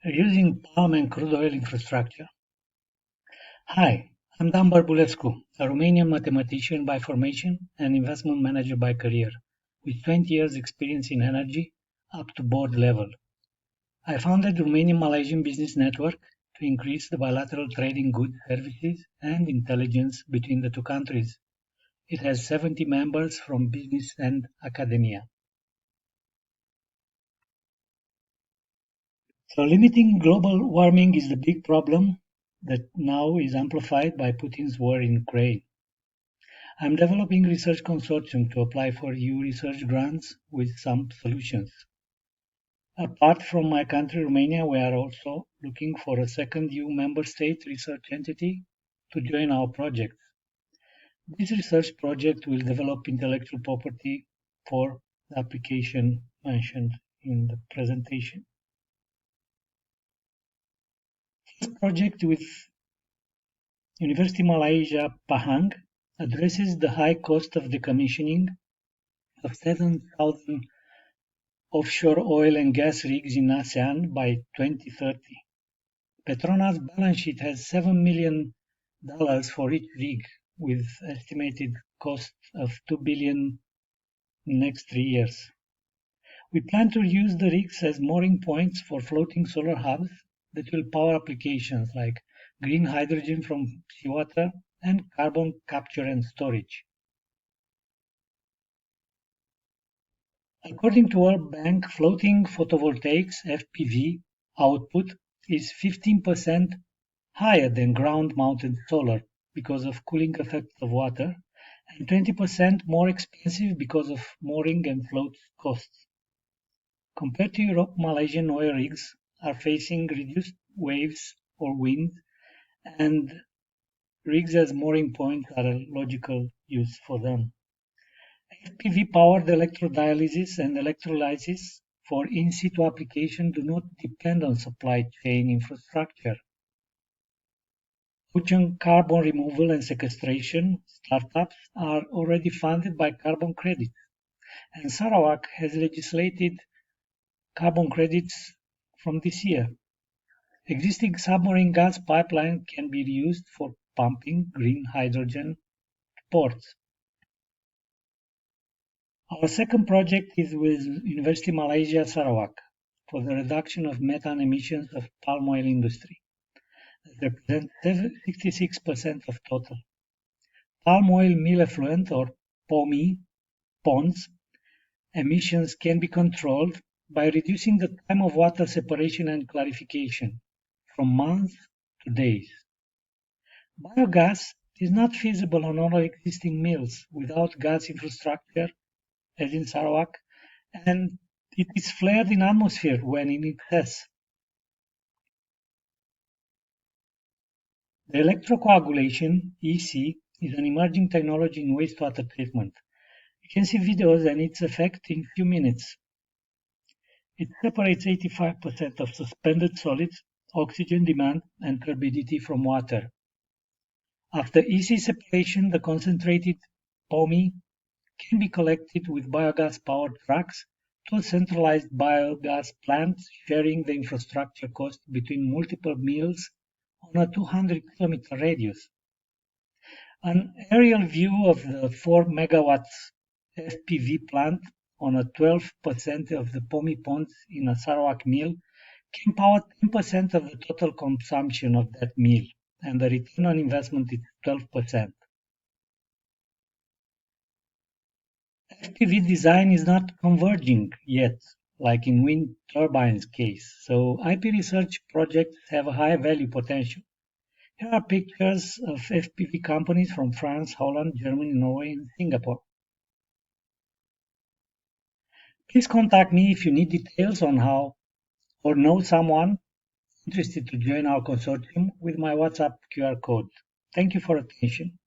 Using palm and crude oil infrastructure. Hi, I'm Dan Barbulescu, a Romanian mathematician by formation and investment manager by career, with 20 years experience in energy up to board level. I founded the Romanian-Malaysian Business Network to increase the bilateral trade in goods, services, and intelligence between the two countries. It has 70 members from business and academia. So limiting global warming is the big problem that now is amplified by Putin's war in Ukraine. I'm developing research consortium to apply for EU research grants with some solutions. Apart from my country, Romania, we are also looking for a second EU member state research entity to join our project. This research project will develop intellectual property for the application mentioned in the presentation. This project with University Malaysia Pahang addresses the high cost of decommissioning of 7,000 offshore oil and gas rigs in ASEAN by 2030. Petronas' balance sheet has $7 million for each rig, with estimated cost of $2 billion in the next 3 years. We plan to use the rigs as mooring points for floating solar hubs that will power applications like green hydrogen from seawater and carbon capture and storage. According to World Bank, floating photovoltaics (FPV) output is 15% higher than ground-mounted solar because of cooling effects of water, and 20% more expensive because of mooring and float costs. Compared to Europe, Malaysian oil rigs are facing reduced waves or wind, and rigs as mooring points are a logical use for them. FPV-powered electrodialysis and electrolysis for in-situ application do not depend on supply chain infrastructure. Ocean carbon removal and sequestration startups are already funded by carbon credits, and Sarawak has legislated carbon credits from this year. Existing submarine gas pipeline can be reused for pumping green hydrogen to ports. Our second project is with University Malaysia Sarawak for the reduction of methane emissions of palm oil industry. That represents 66% of total. Palm oil meal effluent or POME ponds emissions can be controlled by reducing the time of water separation and clarification from months to days. Biogas is not feasible on all existing mills without gas infrastructure as in Sarawak, and it is flared in atmosphere when in excess. The electrocoagulation (EC) is an emerging technology in wastewater treatment. You can see videos and its effect in few minutes. It separates 85% of suspended solids, oxygen demand, and turbidity from water. After EC separation, the concentrated POME can be collected with biogas-powered trucks to a centralized biogas plant, sharing the infrastructure cost between multiple mills on a 200-kilometer radius. An aerial view of the 4 megawatts FPV plant on a 12% of the POME ponds in a Sarawak mill can power 10% of the total consumption of that mill, and the return on investment is 12%. FPV design is not converging yet, like in wind turbines case, so IP research projects have a high value potential. Here are pictures of FPV companies from France, Holland, Germany, Norway, and Singapore. Please contact me if you need details on how or know someone interested to join our consortium with my WhatsApp QR code. Thank you for attention.